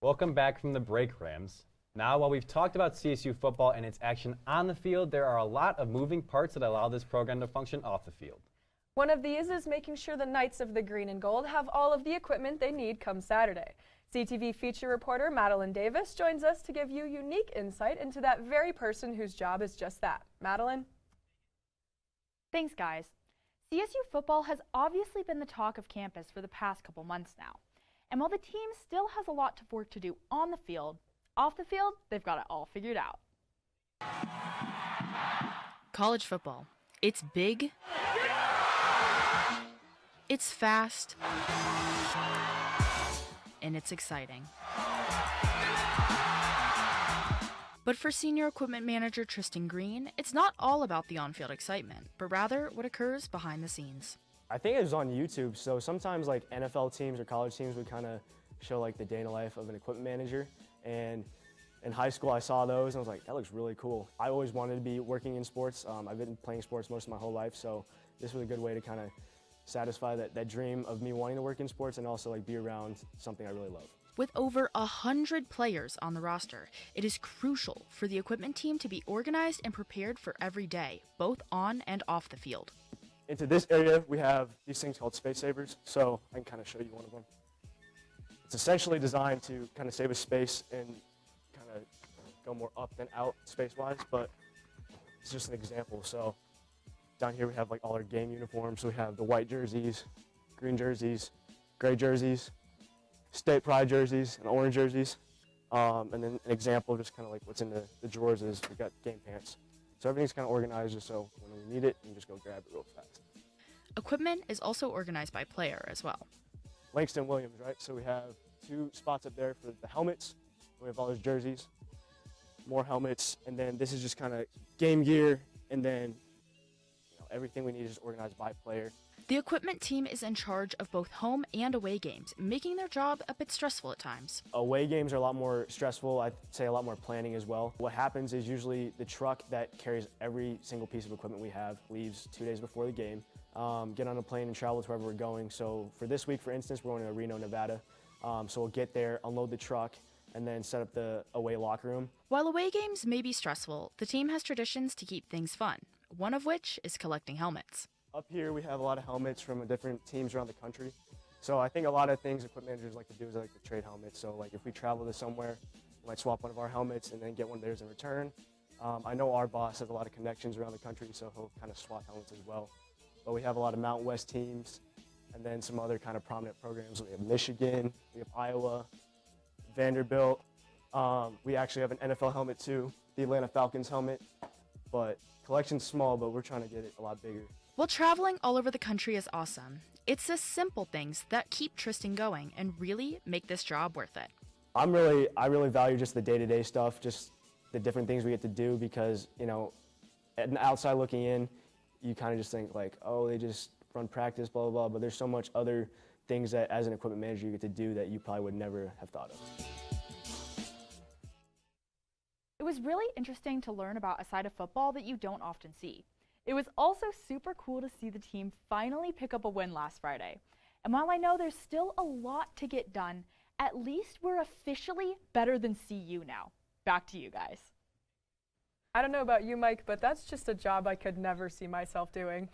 Welcome back from the break, Rams. Now, while we've talked about CSU football and its action on the field, there are a lot of moving parts that allow this program to function off the field. One of these is making sure the Knights of the Green and Gold have all of the equipment they need come Saturday. CTV feature reporter Madeline Davis joins us to give you unique insight into that very person whose job is just that. Madeline? Thanks, guys. CSU football has obviously been the talk of campus for the past couple months now. And while the team still has a lot of work to do on the field, off the field, they've got it all figured out. College football. It's big. It's fast. And it's exciting. But for senior equipment manager Tristan Green, it's not all about the on-field excitement, but rather what occurs behind the scenes. I think it was on YouTube, so sometimes like NFL teams or college teams would kind of show like the day in the life of an equipment manager. And in high school I saw those and I was like, that looks really cool. I always wanted to be working in sports. I've been playing sports most of my whole life, so this was a good way to kind of satisfy that dream of me wanting to work in sports and also like be around something I really love. With over 100 players on the roster, it is crucial for the equipment team to be organized and prepared for every day, both on and off the field. Into this area, we have these things called space savers, so I can kind of show you one of them. It's essentially designed to kind of save us space and kind of go more up than out space-wise, but it's just an example. So down here we have like all our game uniforms. So we have the white jerseys, green jerseys, gray jerseys, state pride jerseys, and orange jerseys. And then an example of just kind of like what's in the drawers is we've got game pants. So everything's kind of organized just so when we need it, you can just go grab it real fast. Equipment is also organized by player as well. Langston Williams, right? So we have 2 spots up there for the helmets. We have all those jerseys, more helmets, and then this is just kind of game gear, and then everything we need is organized by player. The equipment team is in charge of both home and away games, making their job a bit stressful at times. Away games are a lot more stressful. I'd say a lot more planning as well. What happens is usually the truck that carries every single piece of equipment we have leaves 2 days before the game, get on a plane and travel to wherever we're going. So for this week, for instance, we're going to Reno, Nevada. So we'll get there, unload the truck, and then set up the away locker room. While away games may be stressful, the team has traditions to keep things fun, one of which is collecting helmets. Up here we have a lot of helmets from different teams around the country. So I think a lot of things equipment managers like to do is like to trade helmets. So like if we travel to somewhere, we might swap one of our helmets and then get one of theirs in return. I know our boss has a lot of connections around the country, so he'll kind of swap helmets as well. But we have a lot of Mountain West teams and then some other kind of prominent programs. We have Michigan, we have Iowa, Vanderbilt. We actually have an NFL helmet too, the Atlanta Falcons helmet. But collection's small, but we're trying to get it a lot bigger. While traveling all over the country is awesome, it's the simple things that keep Tristan going and really make this job worth it. I really value just the day-to-day stuff, just the different things we get to do because, at an outside looking in, you kind of just think like, oh, they just run practice, blah, blah, blah, but there's so much other things that as an equipment manager you get to do that you probably would never have thought of. It was really interesting to learn about a side of football that you don't often see. It was also super cool to see the team finally pick up a win last Friday. And while I know there's still a lot to get done, at least we're officially better than CU now. Back to you guys. I don't know about you, Mike, but that's just a job I could never see myself doing.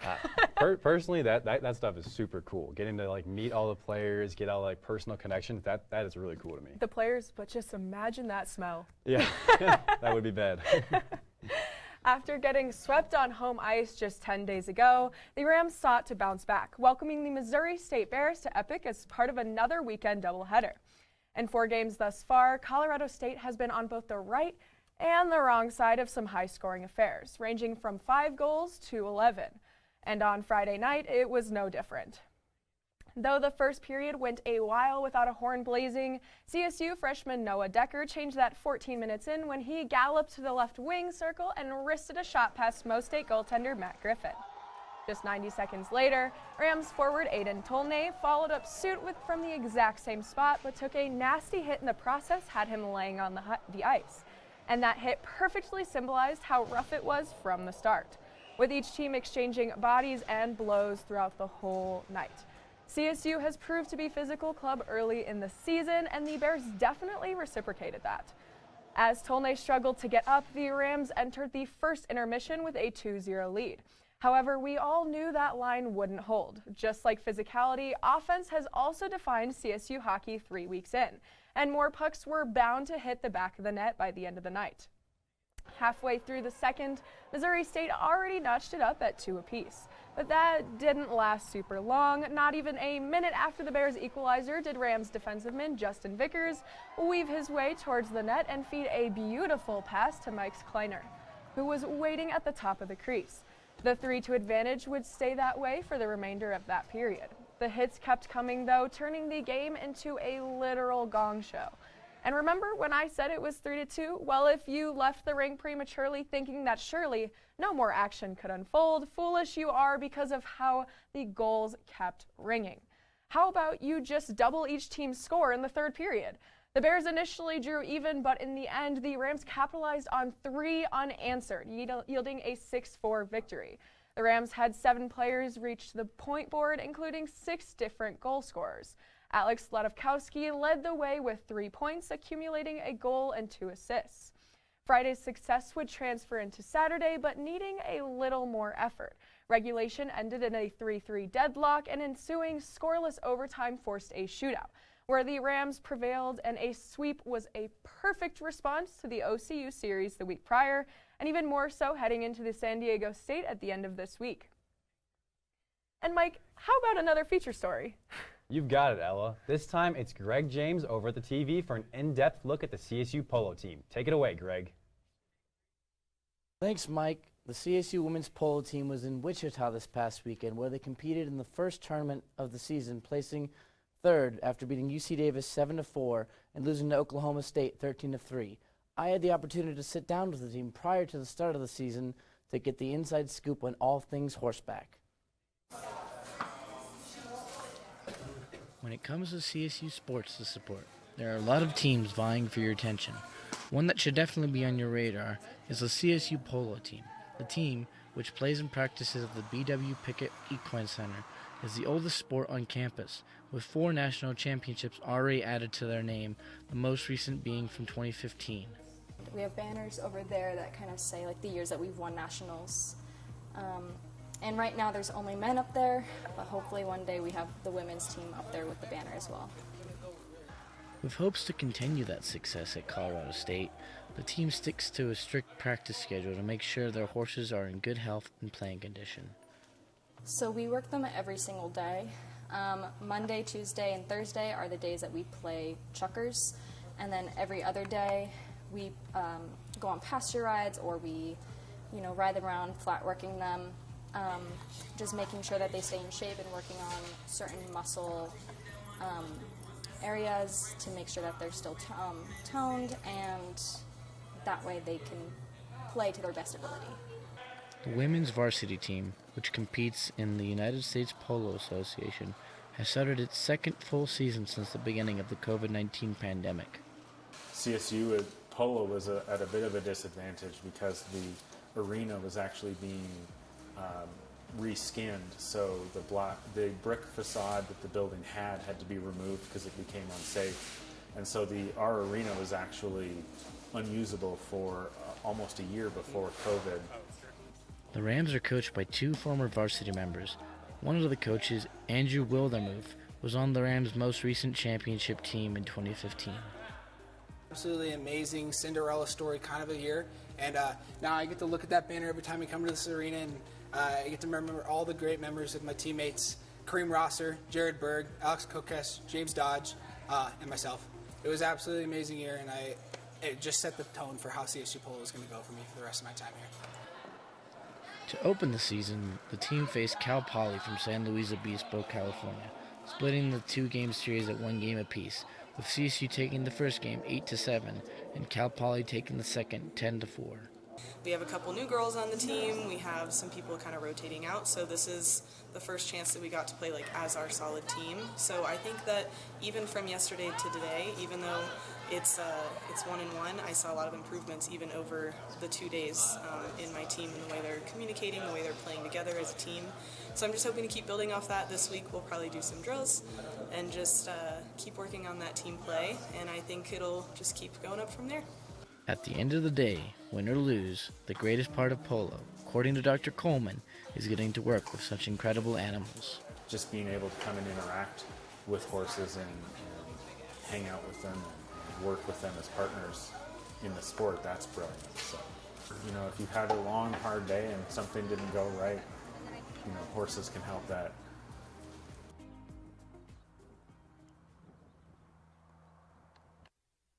Personally, that stuff is super cool. Getting to like meet all the players, get all like personal connections, that is really cool to me. The players, but just imagine that smell. Yeah, that would be bad. After getting swept on home ice just 10 days ago, the Rams sought to bounce back, welcoming the Missouri State Bears to Epic as part of another weekend doubleheader. In 4 games thus far, Colorado State has been on both the right and the wrong side of some high-scoring affairs, ranging from 5 goals to 11. And on Friday night, it was no different. Though the first period went a while without a horn blazing, CSU freshman Noah Decker changed that 14 minutes in when he galloped to the left wing circle and wristed a shot past Mo State goaltender Matt Griffin. Just 90 seconds later, Rams forward Aiden Tolnay followed up suit from the exact same spot, but took a nasty hit in the process, had him laying on the ice. And that hit perfectly symbolized how rough it was from the start, with each team exchanging bodies and blows throughout the whole night. CSU has proved to be a physical club early in the season, and the Bears definitely reciprocated that. As Tolnay struggled to get up, the Rams entered the first intermission with a 2-0 lead. However, we all knew that line wouldn't hold. Just like physicality, offense has also defined CSU hockey 3 weeks in, and more pucks were bound to hit the back of the net by the end of the night. Halfway through the second, Missouri State already notched it up at 2 apiece. But that didn't last super long. Not even a minute after the Bears' equalizer did Rams defenseman Justin Vickers weave his way towards the net and feed a beautiful pass to Mike Kleiner, who was waiting at the top of the crease. The 3-2 advantage would stay that way for the remainder of that period. The hits kept coming, though, turning the game into a literal gong show. And remember when I said it was 3-2? Well, if you left the rink prematurely thinking that surely no more action could unfold, foolish you are because of how the goals kept ringing. How about you just double each team's score in the third period? The Bears initially drew even, but in the end, the Rams capitalized on 3 unanswered, yielding a 6-4 victory. The Rams had 7 players reach the point board, including 6 different goal scorers. Alex Ledowkowski led the way with 3 points, accumulating a goal and 2 assists. Friday's success would transfer into Saturday, but needing a little more effort. Regulation ended in a 3-3 deadlock, and ensuing scoreless overtime forced a shootout, where the Rams prevailed, and a sweep was a perfect response to the OCU series the week prior, and even more so heading into the San Diego State at the end of this week. And Mike, how about another feature story? You've got it, Ella. This time it's Greg James over at the TV for an in-depth look at the CSU Polo team. Take it away, Greg. Thanks, Mike. The CSU women's polo team was in Wichita this past weekend, where they competed in the first tournament of the season, placing third after beating UC Davis 7-4 and losing to Oklahoma State 13-3. I had the opportunity to sit down with the team prior to the start of the season to get the inside scoop on all things horseback. When it comes to CSU sports to support, there are a lot of teams vying for your attention. One that should definitely be on your radar is the CSU Polo team. The team, which plays and practices at the B.W. Pickett Equine Center, is the oldest sport on campus, with 4 national championships already added to their name, the most recent being from 2015. We have banners over there that kind of say like the years that we've won nationals. And right now there's only men up there, but hopefully one day we have the women's team up there with the banner as well. With hopes to continue that success at Colorado State, the team sticks to a strict practice schedule to make sure their horses are in good health and playing condition. So we work them every single day. Monday, Tuesday, and Thursday are the days that we play chuckers, and then every other day we go on pasture rides, or we, ride them around, flat working them. Just making sure that they stay in shape and working on certain muscle areas to make sure that they're still toned, and that way they can play to their best ability. The women's varsity team, which competes in the United States Polo Association, has started its second full season since the beginning of the COVID-19 pandemic. CSU Polo was at a bit of a disadvantage because the arena was actually being reskinned, so the brick facade that the building had to be removed because it became unsafe, and so our arena was actually unusable for almost a year before COVID. The Rams are coached by 2 former varsity members. One of the coaches, Andrew Wildermuth, was on the Rams' most recent championship team in 2015. Absolutely amazing Cinderella story kind of a year, and now I get to look at that banner every time I come to this arena, and I get to remember all the great members of my teammates, Kareem Rosser, Jared Berg, Alex Kokesh, James Dodge, and myself. It was an absolutely amazing year, and it just set the tone for how CSU Polo is going to go for me for the rest of my time here. To open the season, the team faced Cal Poly from San Luis Obispo, California, splitting the 2-game series at 1 game apiece, with CSU taking the first game 8-7 and Cal Poly taking the second 10-4. We have a couple new girls on the team. We have some people kind of rotating out, so this is the first chance that we got to play as our solid team. So I think that even from yesterday to today, even though it's 1-1. I saw a lot of improvements even over the 2 days in my team and the way they're communicating, the way they're playing together as a team. So I'm just hoping to keep building off that. This week we'll probably do some drills and just keep working on that team play, and I think it'll just keep going up from there. At the end of the day, win or lose, the greatest part of polo, according to Dr. Coleman, is getting to work with such incredible animals. Just being able to come and interact with horses and hang out with them and work with them as partners in the sport, that's brilliant. So, you know, if you had a long, hard day and something didn't go right, you know, horses can help that.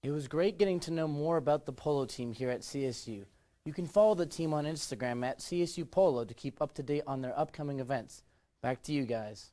It was great getting to know more about the polo team here at CSU. You can follow the team on Instagram at CSU Polo to keep up to date on their upcoming events. Back to you guys.